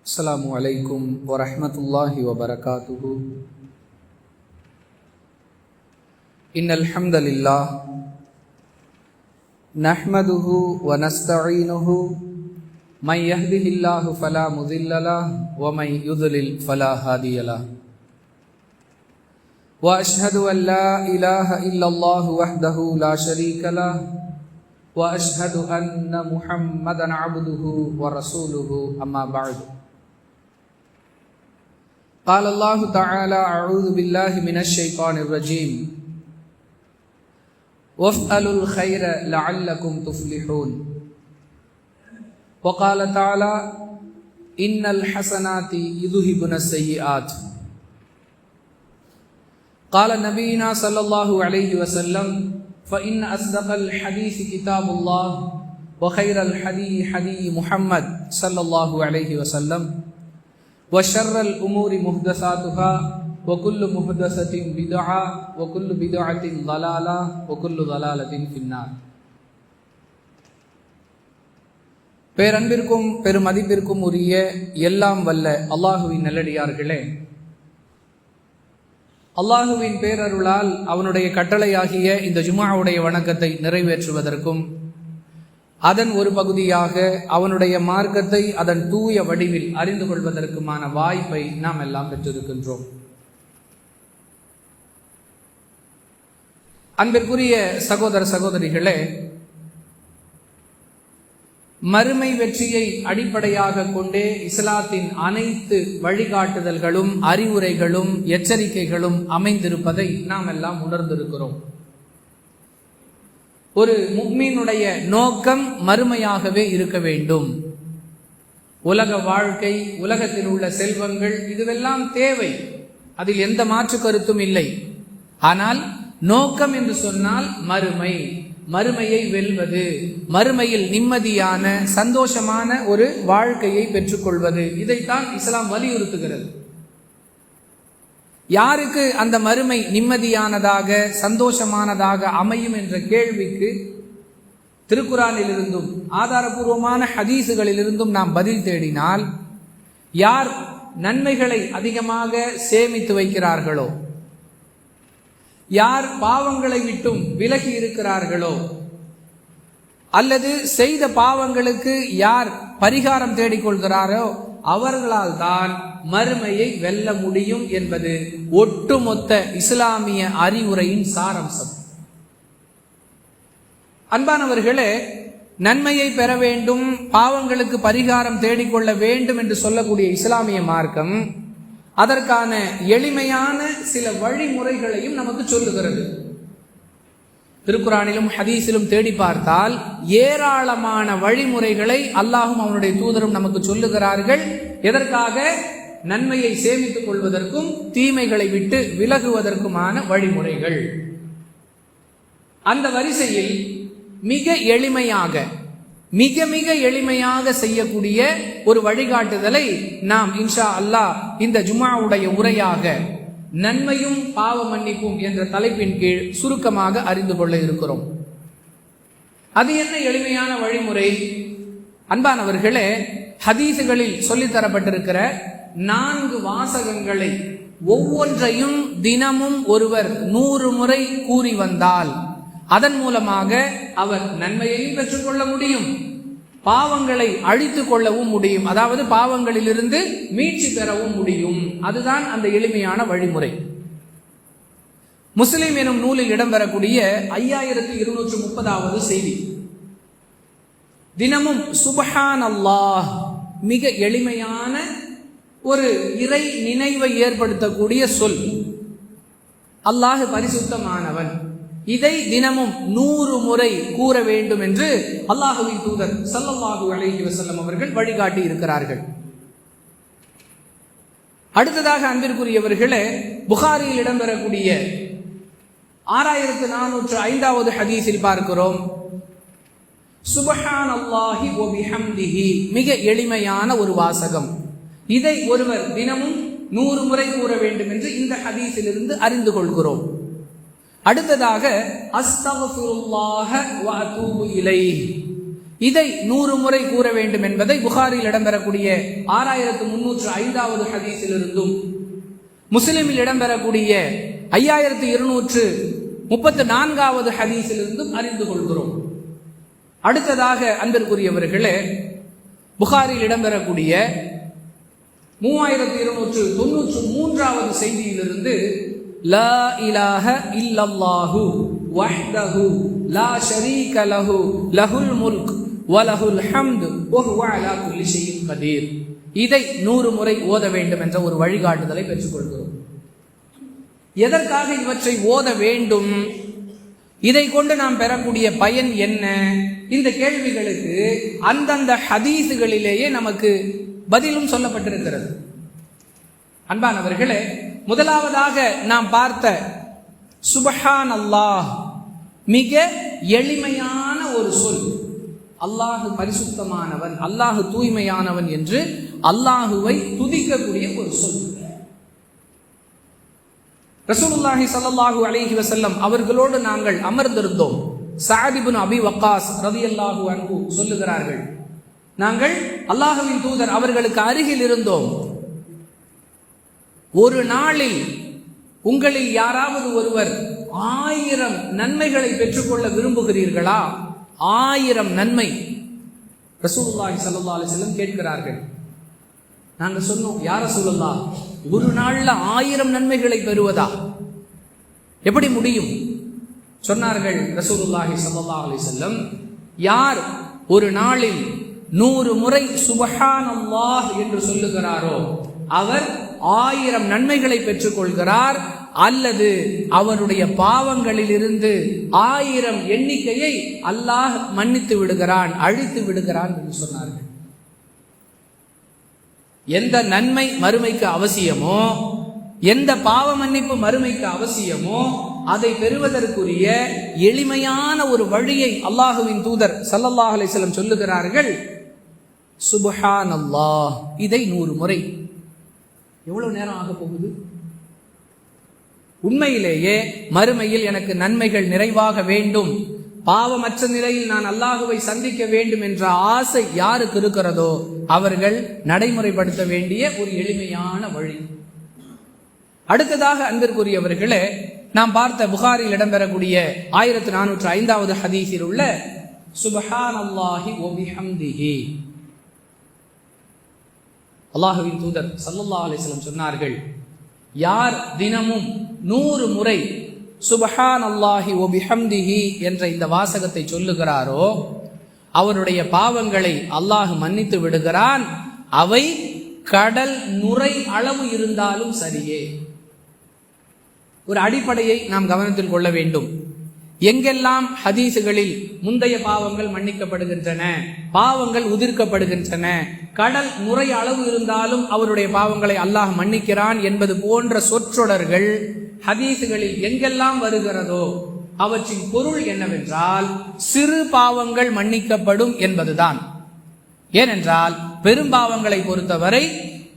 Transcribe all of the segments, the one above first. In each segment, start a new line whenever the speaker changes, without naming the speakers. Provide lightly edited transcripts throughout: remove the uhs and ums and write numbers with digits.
அஸ்ஸலாமு அலைக்கும் வரஹ்மத்துல்லாஹி வபரகாத்துஹு. இன்னல் ஹம்தலில்லாஹ் நஹ்மதுஹு வ நஸ்தஈனுஹு மன் யஹ்திஹில்லாஹு ஃபலா முதில்ல லஹு வ மன் யுத்லில் ஃபலா ஹாதிய லஹு. வ அஷ்ஹது அன் லா இலாஹ இல்லல்லாஹு வஹ்தஹு லா ஷரீக லஹு வ அஷ்ஹது அன்ன முஹம்மதன் அப்துஹு வ ரசூலுஹு அம்மா பஅது. قال الله تعالى أعوذ بالله من الشيطان الرجيم وافعلوا الخير لعلكم تفلحون. وقال تعالى إن الحسنات يذهبن السيئات. قال نبينا صلى الله عليه وسلم فإن أصدق الحديث كتاب الله وخير الحديث حديث محمد صلى الله عليه وسلم وشر الأمور محدثاتها وكل محدثة بدعة وكل بدعة ضلالة وكل ضلالة في النار. பேரன்பிற்கும் பெருமதிப்பிற்கும் உரிய எல்லாம் வல்ல அல்லாஹுவின் நல்லடியார்களே, அல்லாஹுவின் பேரருளால் அவனுடைய கட்டளையாகிய இந்த ஜும்ஆவுடைய வணக்கத்தை நிறைவேற்றுவதற்கும் அதன் ஒரு பகுதியாக அவனுடைய மார்க்கத்தை அதன் தூய வடிவில் அறிந்து கொள்வதற்குமான வாய்ப்பை நாம் எல்லாம் பெற்றிருக்கின்றோம். அன்பிற்குரிய சகோதர சகோதரிகளே, மறுமை வெற்றியை அடிப்படையாக கொண்டே இஸ்லாத்தின் அனைத்து வழிகாட்டுதல்களும் அறிவுரைகளும் எச்சரிக்கைகளும் அமைந்திருப்பதை நாம் எல்லாம் உணர்ந்திருக்கிறோம். ஒரு முஃமினுடைய நோக்கம் மறுமையாகவே இருக்க வேண்டும். உலக வாழ்க்கை, உலகத்தில் உள்ள செல்வங்கள் இதுவெல்லாம் தேவை, அதில் எந்த மாற்று கருத்தும் இல்லை. ஆனால் நோக்கம் என்று சொன்னால் மறுமையை வெல்வது, மறுமையில் நிம்மதியான சந்தோஷமான ஒரு வாழ்க்கையை பெற்றுக்கொள்வது, இதைத்தான் இஸ்லாம் வலியுறுத்துகிறது. யாருக்கு அந்த மறுமை நிம்மதியானதாக சந்தோஷமானதாக அமையும் என்ற கேள்விக்கு திருக்குரானிலிருந்தும் ஆதாரபூர்வமான ஹதீசுகளிலிருந்தும் நாம் பதில் தேடினால், யார் நன்மைகளை அதிகமாக சேமித்து வைக்கிறார்களோ, யார் பாவங்களை விட்டும் விலகி இருக்கிறார்களோ, அல்லது செய்த பாவங்களுக்கு யார் பரிகாரம் தேடிக்கொள்கிறாரோ அவர்களால் தான் மறுமையை வெல்ல முடியும் என்பது ஒட்டுமொத்த இஸ்லாமிய அறிவுரையின் சாரம்சம். அன்பானவர்களே, நன்மையை பெற வேண்டும், பாவங்களுக்கு பரிகாரம் தேடிக்கொள்ள வேண்டும் என்று சொல்லக்கூடிய இஸ்லாமிய மார்க்கம் அதற்கான எளிமையான சில வழிமுறைகளையும் நமக்கு சொல்லுகிறது. திருக்குரானிலும் ஹதீஸிலும் தேடி பார்த்தால் ஏராளமான வழிமுறைகளை அல்லாஹும் அவனுடைய தூதரும் நமக்கு சொல்லுகிறார்கள். எதற்காக? நன்மையை சேமித்துக் கொள்வதற்கும் தீமைகளை விட்டு விலகுவதற்குமான வழிமுறைகள். அந்த வரிசையில் மிக எளிமையாக செய்யக்கூடிய ஒரு வழிகாட்டுதலை நாம் இன்ஷா அல்லாஹ் இந்த ஜும்ஆவுடைய உரையாக நன்மையும் பாவ மன்னிப்பும் என்ற தலைப்பின் கீழ் சுருக்கமாக அறிந்து கொள்ள இருக்கிறோம். அது என்ன எளிமையான வழிமுறை? அன்பானவர்களே, ஹதீசுகளில் சொல்லித்தரப்பட்டிருக்கிற 4 வாசகங்களை ஒவ்வொன்றையும் தினமும் ஒருவர் 100 முறை கூறி வந்தால் அதன் மூலமாக அவர் நன்மையையும் பெற்றுக்கொள்ள முடியும், பாவங்களை அழித்துக் கொள்ளவும் முடியும், அதாவது பாவங்களிலிருந்து மீட்சி பெறவும் முடியும். அதுதான் அந்த எளிமையான வழிமுறை. முஸ்லிம் எனும் நூலில் இடம்பெறக்கூடிய 5230வது செய்தி. தினமும் சுப்ஹான் அல்லாஹ், மிக எளிமையான ஒரு இறை நினைவை ஏற்படுத்தக்கூடிய சொல். அல்லாஹ் பரிசுத்தமானவன், இதை தினமும் 100 முறை கூற வேண்டும் என்று அல்லாஹுவின் தூதர் ஸல்லல்லாஹு அலைஹி வஸல்லம் அவர்கள் வழிகாட்டி இருக்கிறார்கள். அடுத்ததாக அன்பிற்குரியவர்களே, புகாரியில் இடம்பெறக்கூடிய 6405வது ஹதீஸில் பார்க்கிறோம், சுப்ஹானல்லாஹி வ பிஹம்திஹி, மிக எளிமையான ஒரு வாசகம். இதை ஒருவர் தினமும் 100 முறை கூற வேண்டும் என்று இந்த ஹதீஸிலிருந்து அறிந்து கொள்கிறோம். அடுத்ததாக அஸ்தக்ஃபிருல்லாஹ வ அதூபு இலைஹ், இதை 100 முறை கூற வேண்டும் என்பதை புகாரில் இடம்பெறக்கூடிய 6305வது ஹதீஸிலிருந்தும் முஸ்லிமில் இடம்பெறக்கூடிய 5234வது ஹதீஸிலிருந்தும் அறிந்து கொள்கிறோம். அடுத்ததாக அன்பிற்குரியவர்களே, புகாரில் இடம்பெறக்கூடிய 3293வது செய்தியிலிருந்து லா இலாஹ இல்லல்லாஹு வஹ்தஹு லா ஷரீக லஹு லஹுல் முல்க் வலஹுல் ஹம்து வஹுவ அலா குல்லி ஷைஇன் கதீர், இதை 100 முறை ஓத வேண்டும் என்ற ஒரு வழிகாட்டுதலை பெற்றுக்கொள்கிறோம். எதற்காக இவற்றை ஓத வேண்டும்? இதை கொண்டு நாம் பெறக்கூடிய பயன் என்ன? இந்த கேள்விகளுக்கு அந்தந்த ஹதீஸுகளிலேயே நமக்கு பதிலும் சொல்லப்பட்டிருக்கிறது. அன்பானவர்களே, முதலாவதாக நாம் பார்த்த சுப்ஹான் அல்லாஹ் மிக எளிமையான ஒரு சொல். அல்லாஹ் பரிசுத்தமானவன், அல்லாஹ் தூய்மையானவன் என்று அல்லாஹுவை துதிக்கக்கூடிய ஒரு சொல். ரசூலுல்லாஹி ஸல்லல்லாஹு அலைஹி வஸல்லம் அவர்களோடு நாங்கள் அமர்ந்திருந்தோம். சஅத் இப்னு அபி வக்காஸ் ரலியல்லாஹு அன்ஹு சொல்லுகிறார்கள், நாங்கள் அல்லாஹ்வின் தூதர் அவர்களுக்கு அருகில் இருந்தோம். ஒரு நாளில் உங்களில் யாராவது ஒருவர் 1000 நன்மைகளை பெற்றுக்கொள்ள விரும்புகிறீர்களா? 1000 நன்மை. ரசூலுல்லாஹி ஸல்லல்லாஹு அலைஹி வஸல்லம் கேட்கிறார்கள். நாங்கள் சொன்னோம், யா ரசூலல்லாஹ், ஒரு நாள்ல 1000 நன்மைகளை பெறுவதா? எப்படி முடியும்? சொன்னார்கள் ரசூலுல்லாஹி ஸல்லல்லாஹு அலைஹி வஸல்லம், யார் ஒரு நாளில் 100 முறை சுப்ஹானல்லாஹ் என்று சொல்லுகிறாரோ அவர் 1000 நன்மைகளை பெற்றுக் கொள்கிறார், அல்லது அவருடைய பாவங்களில் இருந்து 1000 எண்ணிக்கையை அல்லாஹ் மன்னித்து விடுகிறான், அழித்து விடுகிறான் என்று சொன்னார்கள். எந்த நன்மை மறுமைக்கு அவசியமோ, எந்த பாவ மன்னிப்பு மறுமைக்கு அவசியமோ, அதை பெறுவதற்குரிய எளிமையான ஒரு வழியை அல்லாஹுவின் தூதர் ஸல்லல்லாஹு அலைஹி வஸல்லம் சொல்லுகிறார்கள். சுப்ஹானல்லாஹ், இதை 100 முறை. எவ்வளவு நேரம் ஆக போகுது? உண்மையிலேயே மறுமையில் எனக்கு நன்மைகள் நிறைவாக வேண்டும், பாவமற்ற நிலையில் நான் அல்லாஹுவை சந்திக்க வேண்டும் என்ற ஆசை யாருக்கு இருக்கிறதோ அவர்கள் நடைமுறைப்படுத்த வேண்டிய ஒரு எளிமையான வழி. அடுத்ததாக அன்பிற்குரியவர்களே, நாம் பார்த்த புகாரில் இடம்பெறக்கூடிய 1405வது ஹதீஸில் உள்ள சுப்ஹானல்லாஹி வ பிஹம்திஹி, அல்லாஹுவின் தூதர் ஸல்லல்லாஹு அலைஹி வஸல்லம் சொன்னார்கள், யார் தினமும் 100 முறை சுப்ஹானல்லாஹி வ பிஹம்திஹி என்ற இந்த வாசகத்தை சொல்லுகிறாரோ அவருடைய பாவங்களை அல்லாஹ் மன்னித்து விடுகிறான், அவை கடல் நுரை அளவு இருந்தாலும் சரியே. ஒரு அடிப்படையை நாம் கவனத்தில் கொள்ள வேண்டும். எங்கெல்லாம் ஹதீசுகளில் முந்தைய பாவங்கள் மன்னிக்கப்படுகின்றன, பாவங்கள் உதிர்க்கப்படுகின்றன, கடல் நுரை அளவு இருந்தாலும் அவருடைய பாவங்களை அல்லாஹ் மன்னிக்கிறான் என்பது போன்ற சொற்றொடர்கள் ஹதீசுகளில் எங்கெல்லாம் வருகிறதோ அவற்றின் பொருள் என்னவென்றால் சிறு பாவங்கள் மன்னிக்கப்படும் என்பதுதான். ஏனென்றால் பெரும்பாவங்களை பொறுத்தவரை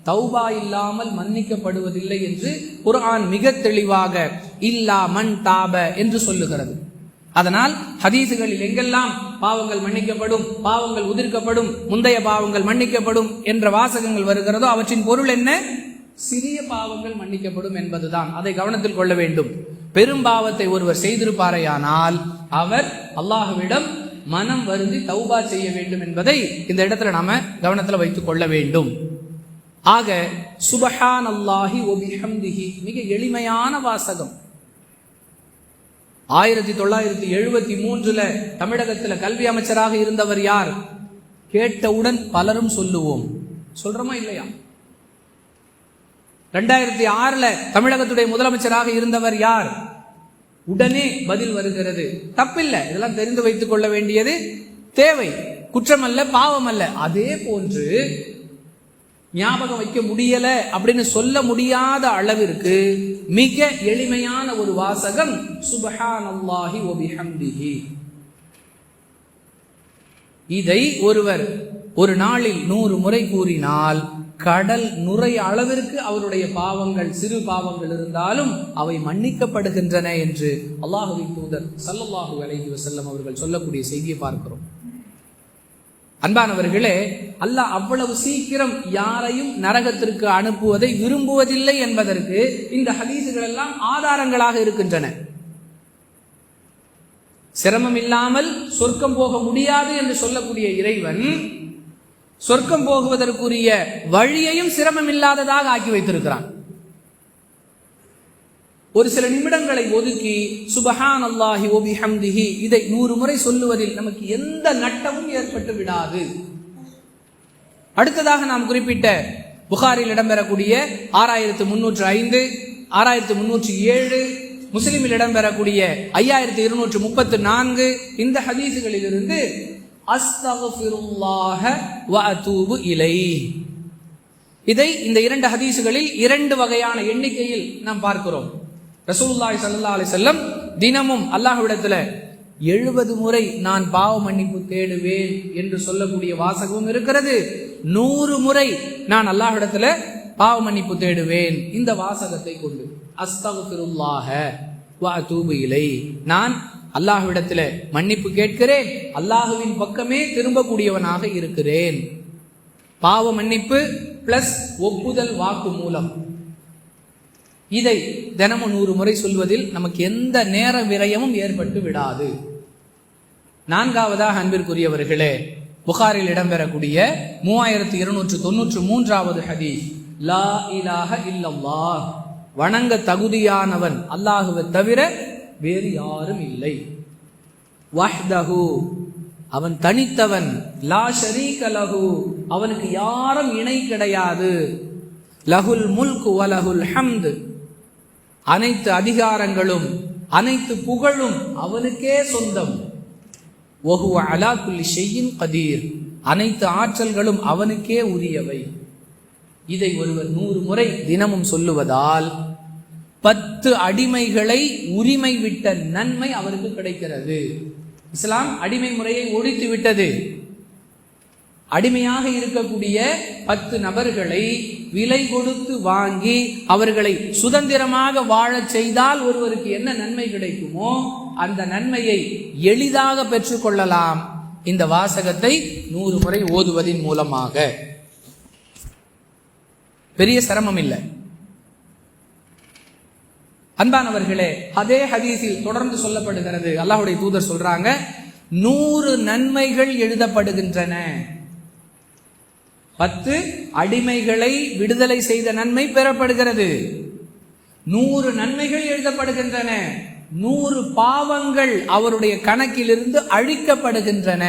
தௌபா இல்லாமல் மன்னிக்கப்படுவதில்லை என்று குர்ஆன் மிக தெளிவாக இல்லா மன் தாப என்று சொல்லுகிறது. அதனால் ஹதீசுகளில் எங்கெல்லாம் பாவங்கள் மன்னிக்கப்படும், பாவங்கள் உதிர்க்கப்படும், முந்தைய பாவங்கள் மன்னிக்கப்படும் என்ற வாசகங்கள் வருகிறதோ அவற்றின் பொருள் என்ன? சிறிய பாவங்கள் மன்னிக்கப்படும் என்பதுதான். அதை கவனத்தில் கொள்ள வேண்டும். பெரும்பாவத்தை ஒருவர் செய்திருப்பாரையானால் அவர் அல்லாஹ்விடம் மனம் வருந்தி தௌபா செய்ய வேண்டும் என்பதை இந்த இடத்துல நாம கவனத்தில் வைத்துக் கொள்ள வேண்டும். ஆக சுப்ஹானல்லாஹி வ பிஹம்திஹி மிக எளிமையான வாசகம். 1973 தமிழகத்தில் கல்வி அமைச்சராக இருந்தவர் யார்? கேட்டவுடன் பலரும் சொல்லுவோம். சொல்றோமா இல்லையா? 2006 தமிழகத்துடைய முதலமைச்சராக இருந்தவர் யார்? உடனே பதில் வருகிறது. தப்பில்லை, இதெல்லாம் தெரிந்து வைத்துக் கொள்ள வேண்டியது தேவை, குற்றம் அல்ல, பாவம் அல்ல. அதே போன்று ஞாபகம் வைக்க முடியல அப்படின்னு சொல்ல முடியாத அளவிற்கு மிக எளிமையான ஒரு வாசகம் சுப்ஹானல்லாஹி வ பிஹம்திஹி. இதை ஒருவர் ஒரு நாளில் 100 முறை கூறினால் கடல் நுரை அளவிற்கு அவருடைய பாவங்கள், சிறு பாவங்கள் இருந்தாலும் அவை மன்னிக்கப்படுகின்றன என்று அல்லாஹ்வின் தூதர் ஸல்லல்லாஹு அலைஹி வஸல்லம் அவர்கள் சொல்லக்கூடிய செய்தியை பார்க்கிறோம். அன்பானவர்களே, அல்லாஹ் அவ்வளவு சீக்கிரம் யாரையும் நரகத்திற்கு அனுப்புவதை விரும்புவதில்லை என்பதற்கு இந்த ஹதீசுகள் எல்லாம் ஆதாரங்களாக இருக்கின்றன. சிரமம் இல்லாமல் சொர்க்கம் போக முடியாது என்று சொல்லக்கூடிய இறைவன் சொர்க்கம் போகுவதற்குரிய வழியையும் சிரமம் இல்லாததாக ஆக்கி வைத்திருக்கிறான். ஒரு சில நிமிடங்களை ஒதுக்கி சுபஹானல்லாஹி வ பிஹம்திஹி இதை 100 முறை சொல்லுவதில் நமக்கு எந்த நட்டமும் ஏற்பட்டு விடாது. அடுத்ததாக நாம் குறிப்பிட்ட புகாரில் இடம்பெறக்கூடிய 6305, 6307, முஸ்லிமில் இடம்பெறக்கூடிய 5234 இந்த ஹதீசுகளிலிருந்து அஸ்தக்ஃபிருல்லாஹ வ அதூபு இலைஹி, இதை இந்த 2 ஹதீசுகளில் 2 வகையான எண்ணிக்கையில் நாம் பார்க்கிறோம். ரசூலுல்லாஹி ஸல்லல்லாஹு அலைஹி வஸல்லம் தினமும் அல்லாஹ்விடத்தில் 70 முறை நான் பாவ மன்னிப்பு தேடுவேன் என்று சொல்லக்கூடிய வாசகமும் இருக்கிறது. 100 முறை நான் அல்லாஹ்விடத்தில் பாவ மன்னிப்பு தேடுவேன் இந்த வாசகத்தை கொண்டு அஸ்தக்ஃபிருல்லாஹ வ அதூபு இலைஹி, நான் அல்லாஹ்விடத்தில் மன்னிப்பு கேட்கிறேன், அல்லாஹுவின் பக்கமே திரும்பக்கூடியவனாக இருக்கிறேன். பாவ மன்னிப்பு பிளஸ் ஒப்புதல் வாக்கு மூலம், இதை தினமும் 100 முறை சொல்வதில் நமக்கு எந்த நேர விரயமும் ஏற்பட்டு விடாது. 4வதாக அன்பிற்குரியவர்களே, புகாரில் இடம்பெறக்கூடிய 3293வது ஹதீஸ், லா இலாஹ இல்லல்லாஹ், வணங்க தகுதியானவன் அல்லாஹுவை தவிர வேறு யாரும் இல்லை. வஹ்தஹு, அவன் தனித்தவன். லா ஷரீக லஹு, அவனுக்கு யாரும் இணை கிடையாது. லஹுல் முல்கு வ லஹுல் ஹம்து, அனைத்து அதிகாரங்களும் அனைத்து புகழும் அவனுக்கே சொந்தம். வஹுவ அலா குல்லி ஷைஇன் கதீர், அனைத்து ஆற்றல்களும் அவனுக்கே உரியவை. இதை ஒருவர் 100 முறை தினமும் சொல்லுவதால் 10 அடிமைகளை உரிமை விட்ட நன்மை அவருக்கு கிடைக்கிறது. இஸ்லாம் அடிமை முறையை ஒழித்து விட்டது. அடிமையாக இருக்கக்கூடிய 10 நபர்களை விலை கொடுத்து வாங்கி அவர்களை சுதந்திரமாக வாழச் செய்தால் ஒருவருக்கு என்ன நன்மை கிடைக்குமோ அந்த நன்மையை எளிதாக பெற்றுக்கொள்ளலாம் இந்த வாசகத்தை 100 முறை ஓதுவதின் மூலமாக. பெரிய சிரமம் இல்லை. அன்பானவர்களே, அதே ஹதீஸில் தொடர்ந்து சொல்லப்படுகிறது, அல்லாஹ்வுடைய தூதர் சொல்றாங்க, 100 நன்மைகள் எழுதப்படுகின்றன. 10 அடிமைகளை விடுதலை செய்த நன்மை பெறப்படுகிறது. 100 நன்மைகள் எழுதப்படுகின்றன. 100 பாவங்கள் அவருடைய கணக்கிலிருந்து அழிக்கப்படுகின்றன.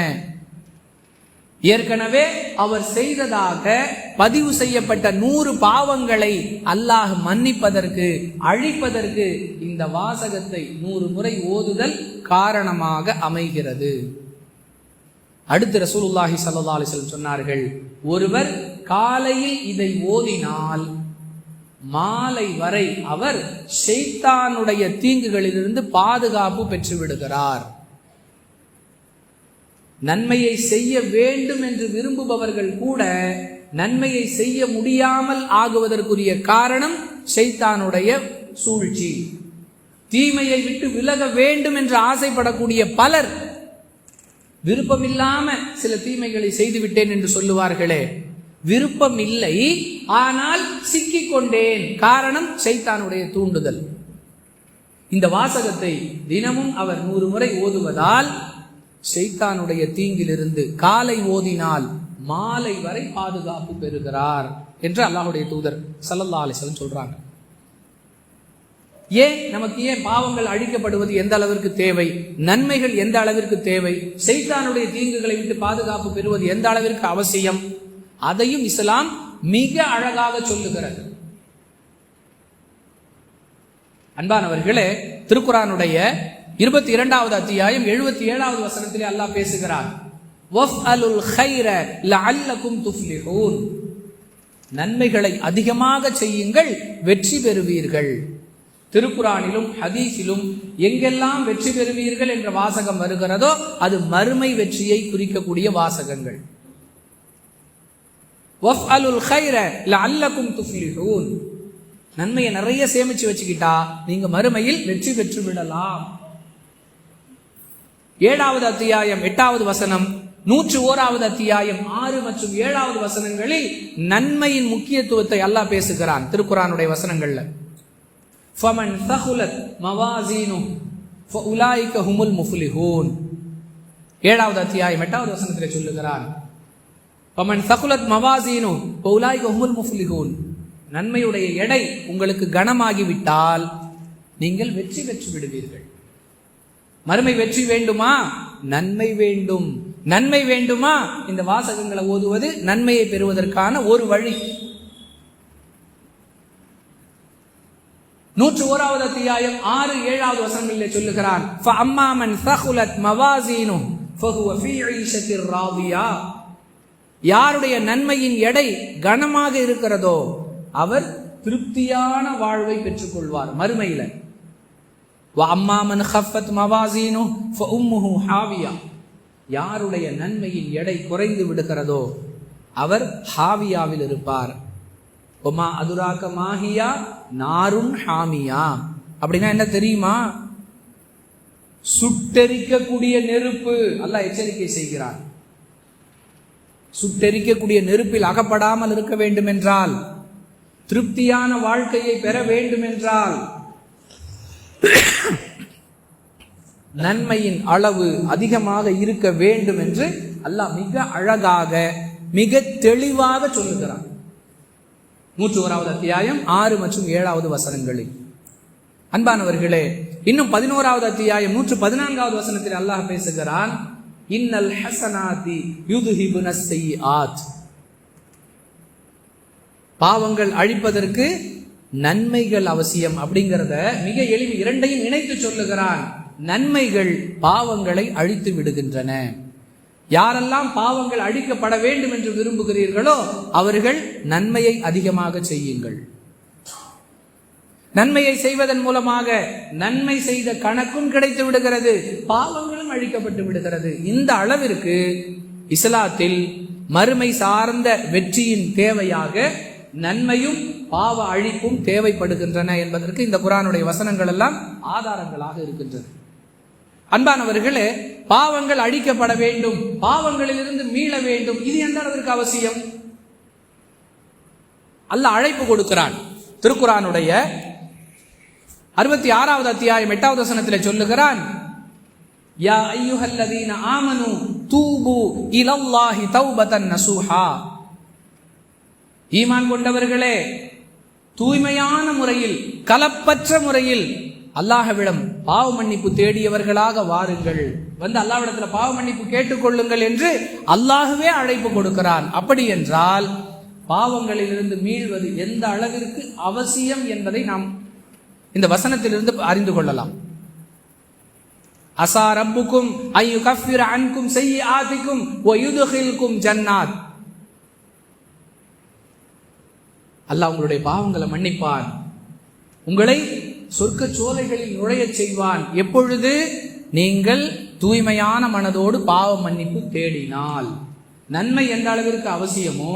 ஏற்கனவே அவர் செய்ததாக பதிவு செய்யப்பட்ட 100 பாவங்களை அல்லாஹ் மன்னிப்பதற்கு, அழிப்பதற்கு இந்த வாசகத்தை 100 முறை ஓதுதல் காரணமாக அமைகிறது. அடுத்து ரசூலுல்லாஹி ஸல்லல்லாஹு அலைஹி வஸல்லம் சொன்னார்கள், ஒருவர் காலையில் இதை ஓதினால் மாலை வரை அவர் ஷைத்தானுடைய தீங்குகளிலிருந்து பாதுகாப்பு பெற்று விடுகிறார். நன்மையை செய்ய வேண்டும் என்று விரும்புபவர்கள் கூட நன்மையை செய்ய முடியாமல் ஆகுவதற்குரிய காரணம் ஷைத்தானுடைய சூழ்ச்சி. தீமையை விட்டு விலக வேண்டும் என்று ஆசைப்படக்கூடிய பலர் விருப்பமில்லாம சில தீமைகளை செய்துவிட்டேன் என்று சொல்லுவார்களே, விருப்பம் இல்லை, ஆனால் சிக்கிக் கொண்டேன், காரணம் ஷைத்தானுடைய தூண்டுதல். இந்த வாசகத்தை தினமும் அவர் 100 முறை ஓதுவதால் ஷைத்தானுடைய தீங்கிலிருந்து காலை ஓதினால் மாலை வரை பாதுகாப்பு பெறுகிறார் என்று அல்லாஹ்வுடைய தூதர் ஸல்லல்லாஹு அலைஹி வஸல்லம் சொல்றாங்க. நமக்கு ஏன் பாவங்கள் அழிக்கப்படுவது எந்த அளவிற்கு தேவை, நன்மைகள் எந்த அளவிற்கு தேவை, ஷைத்தானுடைய தீங்குகளை விட்டு பாதுகாப்பு பெறுவது எந்த அளவிற்கு அவசியம், அதையும் இஸ்லாம் மிக அழகாக சொல்லுகிறது. அன்பானவர்களே, திருக்குர்ஆனுடைய 22வது அத்தியாயம் 77வது வசனத்திலே அல்லாஹ் பேசுகிறார், வஃஅலுல் கைர லஅல்லகும் துஃப்லிஹூன், நன்மைகளை அதிகமாக செய்யுங்கள், வெற்றி பெறுவீர்கள். திருக்குர்ஆனிலும் ஹதீஸிலும் எங்கெல்லாம் வெற்றி பெறுவீர்கள் என்ற வாசகம் வருகிறதோ அது மறுமை வெற்றியை குறிக்கக்கூடிய வாசகங்கள். வஃஅலுல் கைர லஅல்லகும் துஃப்லிஹூன், நன்மையை நிறைய சேமிச்சு வச்சுக்கிட்டா நீங்க மறுமையில் வெற்றி பெற்று விடலாம். 7வது அத்தியாயம் 8வது வசனம், 101வது அத்தியாயம் 6 மற்றும் 7வது வசனங்களில் நன்மையின் முக்கியத்துவத்தை அல்லாஹ் பேசுகிறான். திருக்குர்ஆனுடைய வசனங்கள்ல ஃபமன் தகுலத் மவாசீனுஹு ஃபஉலாயிக ஹுமுல் முஃப்லிஹூன். 7வது அத்தியாயம் 8வது வசனத்தில் சொல்லுகிறான், ஃபமன் தகுலத் மவாசீனுஹு ஃபஉலாயிக ஹுமுல் முஃப்லிஹூன். நன்மையுடைய எடை உங்களுக்கு கனமாகிவிட்டால் நீங்கள் வெற்றி பெற்று விடுவீர்கள். மறுமை வெற்றி வேண்டுமா? நன்மை வேண்டும். நன்மை வேண்டுமா? இந்த வாசகங்களை ஓதுவது நன்மையை பெறுவதற்கான ஒரு வழி. 101வது அத்தியாயம் 6, 7வது வசனங்களிலே சொல்லுகிறான், ஃபஅம்மா மன் தகுலத் மவாசீனுஹு ஃபஹுவ ஃபீ ஈஷத்திர் ராதியா. யாருடைய நன்மையின் எடை கனமாக இருக்கிறதோ அவர் திருப்தியான வாழ்வை பெற்றுக் கொள்வார் மறுமையில. வஅம்மா மன் கஃபத் மவாசீனுஹு ஃபஉம்முஹு ஹாவியா. யாருடைய நன்மையின் எடை குறைந்து விடுகிறதோ அவர் ஹாவியாவில் இருப்பார். ஒமா அதுராக மாஹியா நாருன் ஹாமியா. அப்படின்னா என்ன தெரியுமா? சுட்டெரிக்கக்கூடிய நெருப்பு. அல்லாஹ் எச்சரிக்கை செய்கிறார். சுட்டெரிக்கக்கூடிய நெருப்பில் அகப்படாமல் இருக்க வேண்டும் என்றால், திருப்தியான வாழ்க்கையை பெற வேண்டும் என்றால் நன்மையின் அளவு அதிகமாக இருக்க வேண்டும் என்று அல்லாஹ் மிக அழகாக மிக தெளிவாக சொல்லுகிறான். 101வது அத்தியாயம் 6 மற்றும் 7வது வசனங்களில். அன்பானவர்களே, இன்னும் 11வது அத்தியாயம் 114வது வசனத்தில் அல்லாஹ் பேசுகிறான், இன்னல் ஹஸனாதி யுத்ஹிபுனஸ் ஸய்யிஆத். பாவங்கள் அழிப்பதற்கு நன்மைகள் அவசியம் அப்படிங்கிறத மிக எளிமை இரண்டையும் இணைத்து சொல்லுகிறான். நன்மைகள் பாவங்களை அழித்து விடுகின்றன. யாரெல்லாம் பாவங்கள் அழிக்கப்பட வேண்டும் என்று விரும்புகிறீர்களோ அவர்கள் நன்மையை அதிகமாக செய்யுங்கள். நன்மையை செய்வதன் மூலமாக நன்மை செய்த கணக்கும் கிடைத்து விடுகிறது, பாவங்களும் அழிக்கப்பட்டு விடுகிறது. இந்த அளவிற்கு இஸ்லாத்தில் மறுமை சார்ந்த வெற்றியின் தேவையாக நன்மையும் பாவ அழிப்பும் தேவைப்படுகின்றன என்பதற்கு இந்த குர்ஆனுடைய வசனங்கள் எல்லாம் ஆதாரங்களாக இருக்கின்றன. அன்பானவர்களே, பாவங்கள் அழிக்கப்பட வேண்டும், பாவங்களிலிருந்து மீள வேண்டும். இது எந்த அளவிற்கு அவசியம்? அல்லாஹ் அழைப்பு கொடுக்கிறான். திருக்குர்ஆனுடைய 66வது அத்தியாயம் 8வது வசனத்தில் சொல்லுகிறான், யா அய்யுஹல்லதீன ஆமனு தூபு இலல்லாஹி தௌபதன் நசூஹா. ஈமான் கொண்டவர்களே, தூய்மையான முறையில், கலப்பற்ற முறையில் அல்லாஹ்விடம் பாவ மன்னிப்பு தேடியவர்களாக வாருங்கள், வந்து அல்லாஹ்விடத்துல பாவ மன்னிப்பு கேட்டுக்கொள்ளுங்கள் என்று அல்லாஹ்வே அழைப்பு கொடுக்கிறான். அப்படி என்றால் பாவங்களிலிருந்து மீள்வது எந்த அளவிற்கு அவசியம் என்பதை நாம் இந்த வசனத்திலிருந்து அறிந்து கொள்ளலாம். அஸா ரப்புக்கும் அய்யுகஃபிர அன்கும் ஸய்யிஆதிக்கும் வ யுத்கில்கும் ஜன்னாத். அல்லாஹ் உங்களுடைய பாவங்களை மன்னிப்பான், உங்களை சொர்க்க சோலைகளில் நுழையச் செய்வான். எப்பொழுது? நீங்கள் தூய்மையான மனதோடு பாவ மன்னிப்பு தேடினால். நன்மை எந்த அளவிற்கு அவசியமோ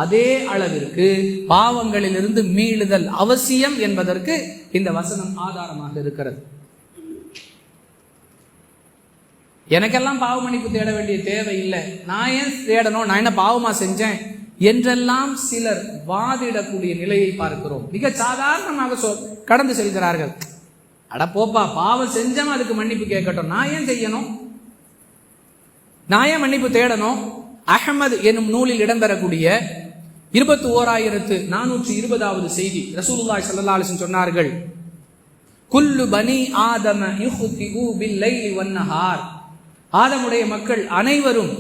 அதே அளவிற்கு பாவங்களிலிருந்து மீளுதல் அவசியம் என்பதற்கு இந்த வசனம் ஆதாரமாக இருக்கிறது. எனக்கெல்லாம் பாவ மன்னிப்பு தேட வேண்டிய தேவை இல்லை, நான் ஏன் தேடணும், நான் என்ன பாவமா செஞ்சேன் என்றெல்லாம் சிலர் வாதிடக்கூடிய நிலையை பார்க்கிறோம். மிக சாதாரணமாக கடந்து செல்கிறார்கள். அட போப்பா, பாவம் செஞ்சவன் அதுக்கு மன்னிப்பு கேட்கட்டும், நான் ஏன் செய்யணும், நான் ஏன் மன்னிப்பு தேடணும்? அஹ்மத் என்னும் நூலில் இடம்பெறக்கூடிய 21420வது செய்தி, ரசூலுல்லாஹி ஸல்லல்லாஹு அலைஹி வஸல்லம் சொன்னார்கள், குல்லு பனி ஆதம யுஹ்திஉ பில்லைலி வன்னஹார். ஆதமுடைய மக்கள் அனைவரும்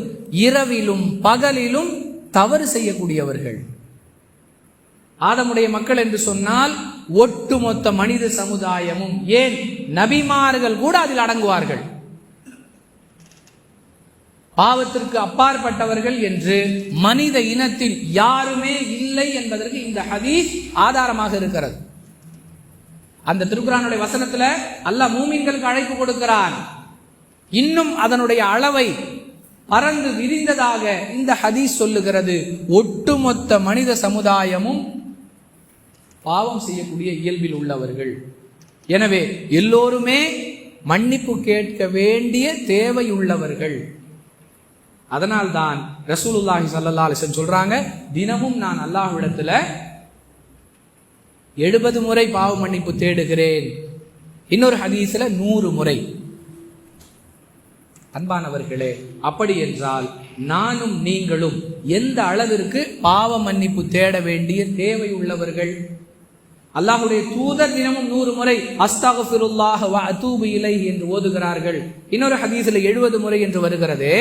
இரவிலும் பகலிலும் தவறு செய்யக்கூடியவர்கள். ஆதமுடைய மக்கள் என்று சொன்னால் ஒட்டுமொத்த மனித சமுதாயமும், ஏன் நபிமார்கள் கூட அதில் அடங்குவார்கள். பாவத்திற்கு அப்பாற்பட்டவர்கள் என்று மனித இனத்தில் யாருமே இல்லை என்பதற்கு இந்த ஹதீஸ் ஆதாரமாக இருக்கிறது. அந்த திருக்குர்ஆனுடைய வசனத்துல அல்லாஹ் மூமின்களுக்கு அழைப்பு கொடுக்கிறான். இன்னும் அதனுடைய அளவை பறந்து விரிந்ததாக இந்த ஹதீஸ் சொல்லுகிறது. ஒட்டுமொத்த மனித சமுதாயமும் பாவம் செய்யக்கூடிய இயல்பில் உள்ளவர்கள். எனவே எல்லோருமே மன்னிப்பு கேட்க வேண்டிய தேவையுள்ளவர்கள். அதனால்தான் ரசூலுல்லாஹி ஸல்லல்லாஹு அலைஹி வஸல்லம் சொல்றாங்க, தினமும் நான் அல்லாஹ்விடத்துல 70 முறை பாவ மன்னிப்பு தேடுகிறேன். இன்னொரு ஹதீஸ்ல 100 முறை. அன்பானவர்களே, அப்படி என்றால் நானும் நீங்களும் எந்த அளவிற்கு பாவ மன்னிப்பு தேட வேண்டிய தேவை உள்ளவர்கள்? அல்லாஹ்வுடைய தூதர் தினமும் 100 முறை அஸ்தக்ஃபிருல்லாஹ் வ அதூபு இலைஹி என்று ஓதுகிறார்கள். இன்னொரு ஹதீஸில் 70 முறை என்று வருகிறது.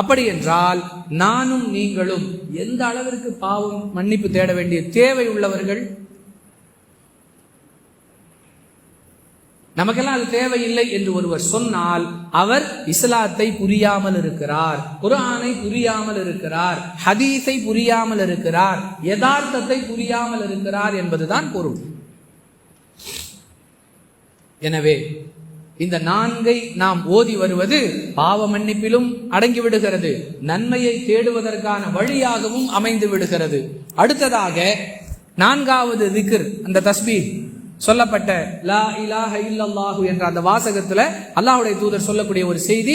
அப்படி என்றால் நானும் நீங்களும் எந்த அளவிற்கு பாவம் மன்னிப்பு தேட வேண்டிய தேவை உள்ளவர்கள்? நமக்கெல்லாம் அது தேவையில்லை என்று ஒருவர் சொன்னால் அவர் இஸ்லாத்தை புரியாமல் இருக்கிறார், குர்ஆனை புரியாமல் இருக்கிறார், ஹதீஸை புரியாமல் இருக்கிறார், யதார்த்தத்தை புரியாமல் இருக்கிறார் என்பதுதான் பொருள். எனவே இந்த 4ஐ நாம் ஓதி வருவது பாவ மன்னிப்பிலும் அடங்கிவிடுகிறது, நன்மையை தேடுவதற்கான வழியாகவும் அமைந்து விடுகிறது. அடுத்ததாக 4வது திக்ர், அந்த தஸ்பீஹ் சொல்லப்பட்ட லா இலாஹ இல்லல்லாஹு என்ற அந்த வாசகத்துல அல்லாஹ்வுடைய தூதர் சொல்லக்கூடிய ஒரு செய்தி,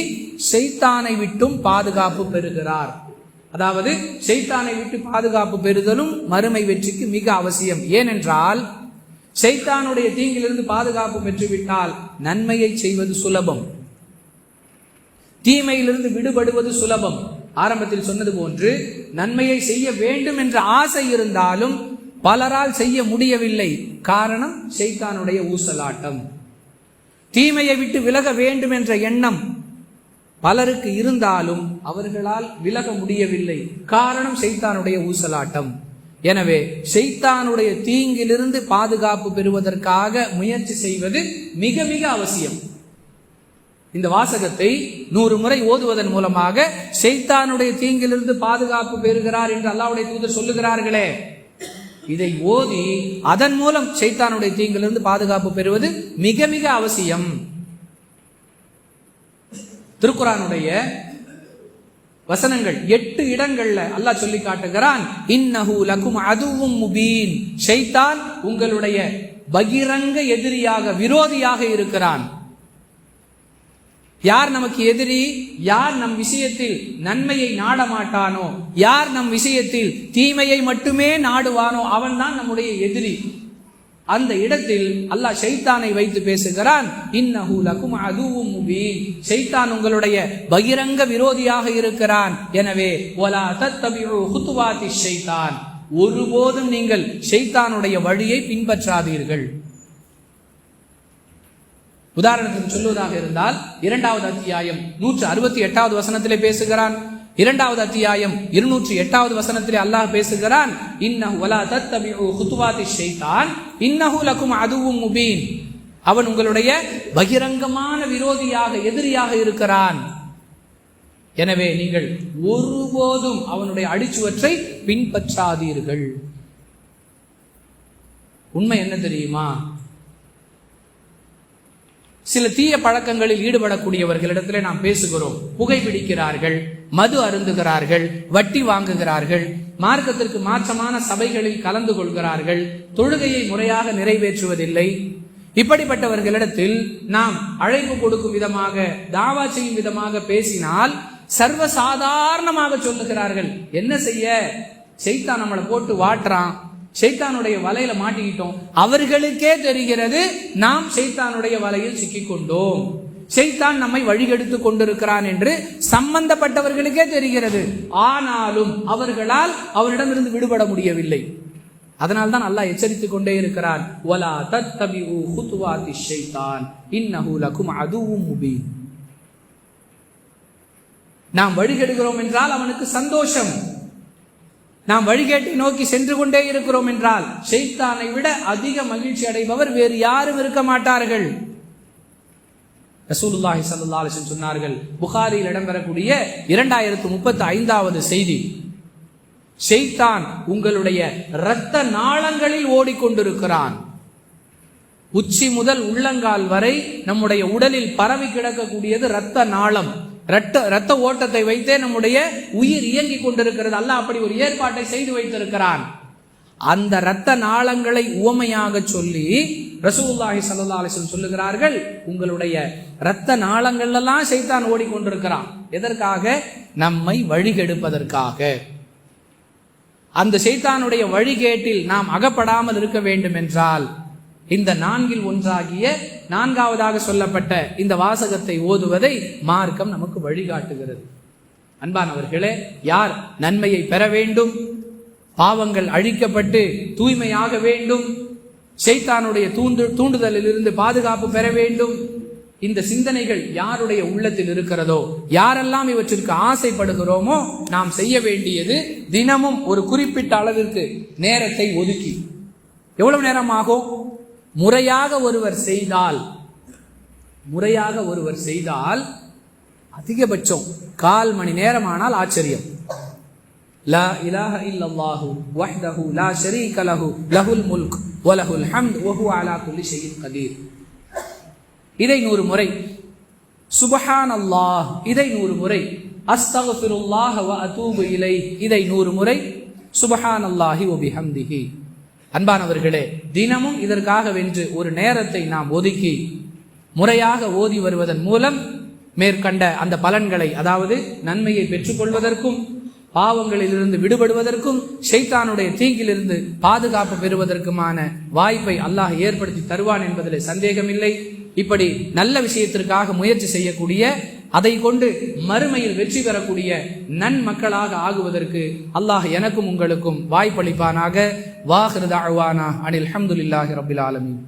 ஷைத்தானை விட்டும் பாதுகாப்பு பெறுகிறார். அதாவது ஷைத்தானை விட்டு பாதுகாப்பு பெறுதலும் மறுமை வெற்றிக்கு மிக அவசியம். ஏனென்றால் ஷைத்தானுடைய தீங்கிலிருந்து பாதுகாப்பு பெற்றுவிட்டால் நன்மையை செய்வது சுலபம், தீமையிலிருந்து விடுபடுவது சுலபம். ஆரம்பத்தில் சொன்னது போன்று நன்மையை செய்ய வேண்டும் என்ற ஆசை இருந்தாலும் பலரால் செய்ய முடியவில்லை. காரணம் ஷைத்தானுடைய ஊசலாட்டம். தீமையை விட்டு விலக வேண்டும் என்ற எண்ணம் பலருக்கு இருந்தாலும் அவர்களால் விலக முடியவில்லை. காரணம் ஷைத்தானுடைய ஊசலாட்டம். எனவே ஷைத்தானுடைய தீங்கிலிருந்து பாதுகாப்பு பெறுவதற்காக முயற்சி செய்வது மிக மிக அவசியம். இந்த வாசகத்தை 100 முறை ஓதுவதன் மூலமாக ஷைத்தானுடைய தீங்கிலிருந்து பாதுகாப்பு பெறுகிறார் என்று அல்லாஹ்வுடைய தூதர் சொல்லுகிறார்களே, இதை ஓதி அதன் மூலம் ஷைத்தானுடைய தீங்கிலிருந்து பாதுகாப்பு பெறுவது மிக மிக அவசியம். திருக்குர்ஆனுடைய வசனங்கள் 8 இடங்கள்ல அல்லாஹ் சொல்லி காட்டுகிறான், இன்னஹு லகும் அதுவும் முபீன், ஷைத்தான் உங்களுடைய பகிரங்க எதிரியாக, விரோதியாக இருக்கிறான். யார் நமக்கு எதிரி? யார் நம் விஷயத்தில் நன்மையை நாட மாட்டானோ, யார் நம் விஷயத்தில் தீமையை மட்டுமே நாடுவானோ அவன்தான் நம்முடைய எதிரி. அந்த இடத்தில் அல்லாஹ் ஷைத்தானை வைத்து பேசுகிறான், இன்னஹு லகும் அதுவும் முபீன், ஷைத்தான் உங்களுடைய பகிரங்க விரோதியாக இருக்கிறான். எனவே வலா தத்தபிஉ குதுவாத்தி ஷைத்தான், ஒருபோதும் நீங்கள் ஷைத்தானுடைய வழியை பின்பற்றாதீர்கள். உதாரணத்துக்கு சொல்லுவதாக இருந்தால் 2வது அத்தியாயம் 168வது வசனத்திலே பேசுகிறான். 2வது அத்தியாயம் 208வது வசனத்திலே அல்லாஹ் பேசுகிறான், இன்னஹு வலா தத்தபிஉ குதுவாத்தி ஷைத்தான் இன்னஹு லகும் அதுவும் முபீன், அவன் உங்களுடைய பகிரங்கமான விரோதியாக, எதிரியாக இருக்கிறான். எனவே நீங்கள் ஒருபோதும் அவனுடைய அடிச்சுவற்றை பின்பற்றாதீர்கள். உண்மை என்ன தெரியுமா? சில தீய பழக்கங்களில் ஈடுபடக்கூடியவர்களிடத்திலே நாம் பேசுகிறோம். புகைப்பிடிக்கிறார்கள், மது அருந்துகிறார்கள், வட்டி வாங்குகிறார்கள், மார்க்கத்திற்கு மாற்றமான சபைகளில் கலந்து கொள்கிறார்கள், தொழுகையை முறையாக நிறைவேற்றுவதில்லை. இப்படிப்பட்டவர்களிடத்தில் நாம் அழைப்பு கொடுக்கும் விதமாக, தாவா செய்யும் விதமாக பேசினால் சர்வசாதாரணமாக சொல்லுகிறார்கள், என்ன செய்ய, ஷைத்தான் நம்மளை போட்டு வாட்டுறான், ஷைத்தானுடைய வலையில மாட்டிக்கிட்டோம். அவர்களுக்கே தெரிகிறது நாம் ஷைத்தானுடைய வலையில் சிக்கிக்கொண்டோம், ஷைத்தான் நம்மை வழிகெடுத்து கொண்டிருக்கிறான் என்று சம்பந்தப்பட்டவர்களுக்கே தெரிகிறது. ஆனாலும் அவர்களால் அவனிடமிருந்து விடுபட முடியவில்லை. அதனால்தான் அல்லாஹ் எச்சரித்துக் கொண்டே இருக்கிறான், வலா தத்தபிஉ குதுவாத்தி ஷைத்தான் இன்னஹு லகும் அதுவும் முபீன். நாம் வழிகெடுக்கிறோம் என்றால் அவனுக்கு சந்தோஷம், நாம் வழிகேட்டை நோக்கி சென்று கொண்டே இருக்கிறோம் என்றால் ஷைத்தானை விட அதிக மகிழ்ச்சி அடைபவர் வேறு யாரும் இருக்க மாட்டார்கள். ரசூலுல்லாஹி ஸல்லல்லாஹு அலைஹி வஸல்லம் சொன்னார்கள், புகாரியில் இடம்பெறக்கூடிய 2035வது செய்தி, ஷைத்தான் உங்களுடைய இரத்த நாளங்களில் ஓடிக்கொண்டிருக்கிறான். உச்சி முதல் உள்ளங்கால் வரை நம்முடைய உடலில் பரவி கிடக்கக்கூடியது இரத்த நாளம். இரத்த ஓட்டத்தை வைத்தே நம்முடைய உயிர் இயங்கிக் கொண்டிருக்கிறது. அல்லாஹ் அப்படி ஒரு ஏற்பாட்டை செய்து வைத்திருக்கிறான். அந்த இரத்த நாளங்களை உவமையாக சொல்லி ரசூலுல்லாஹி ஸல்லல்லாஹு அலைஹி வஸல்லம் சொல்லுகிறார்கள், உங்களுடைய இரத்த நாளங்கள் எல்லாம் ஷைத்தான் ஓடிக்கொண்டிருக்கிறான். எதற்காக? நம்மை வழிகெடுப்பதற்காக. அந்த ஷைத்தானுடைய வழிகேட்டில் நாம் அகப்படாமல் இருக்க வேண்டும் என்றால் இந்த நான்கில் ஒன்றாகிய நான்காவதாக சொல்லப்பட்ட இந்த வாசகத்தை ஓதுவதை மார்க்கம் நமக்கு வழிகாட்டுகிறது. அன்பானவர்களே, யார் நன்மையை பெற வேண்டும், பாவங்கள் அழிக்கப்பட்டு தூய்மையாக வேண்டும், ஷைத்தானுடைய தூண்டுதலில் இருந்து பாதுகாப்பு பெற வேண்டும், இந்த சிந்தனைகள் யாருடைய உள்ளத்தில் இருக்கிறதோ, யாரெல்லாம் இவற்றிற்கு ஆசைப்படுகிறோமோ, நாம் செய்ய வேண்டியது தினமும் ஒரு குறிப்பிட்ட அளவிற்கு நேரத்தை ஒதுக்கி, எவ்வளவு நேரம் ஆகும்? முறையாக ஒருவர் செய்தால் அதிகபட்சம் 1/4 மணி நேரம் ஆனால் ஆச்சரியம். லா இலாஹ இல்லல்லாஹு வஹ்தஹு லா ஷரீக லஹு லஹுல் முல்க் வ லஹுல் ஹம்த் வ ஹுவ அலா குல்லி ஷைஇன் கதீர். இதை 100 முறை, சுப்ஹானல்லாஹ் இதை 100 முறை, அஸ்தக்ஃபிருல்லாஹ வ அதூபு இலைஹ் இதை 100 முறை, சுப்ஹானல்லாஹி வ பிஹம்திஹி. அன்பானவர்களே, தினமும் இதற்காக வென்று ஒரு நேரத்தை நாம் ஒதுக்கி முறையாக ஓதி வருவதன் மூலம் மேற்கண்ட அந்த பலன்களை, அதாவது நன்மையை பெற்றுக்கொள்வதற்கும், பாவங்களிலிருந்து விடுபடுவதற்கும், ஷைத்தானுடைய தீங்கிலிருந்து பாதுகாப்பு பெறுவதற்குமான வாய்ப்பை அல்லாஹ் ஏற்படுத்தி தருவான் என்பதில் சந்தேகமில்லை. இப்படி நல்ல விஷயத்திற்காக முயற்சி செய்யக்கூடிய, அதை கொண்டு மறுமையில் வெற்றி பெறக்கூடிய நன்மக்களாக ஆகுவதற்கு அல்லாஹ் எனக்கும் உங்களுக்கும் வாய்ப்பளிப்பானாக. வாஹிரு தஅவானா அனில் ஹம்துலில்லாஹி ரப்பில் ஆலமீன்.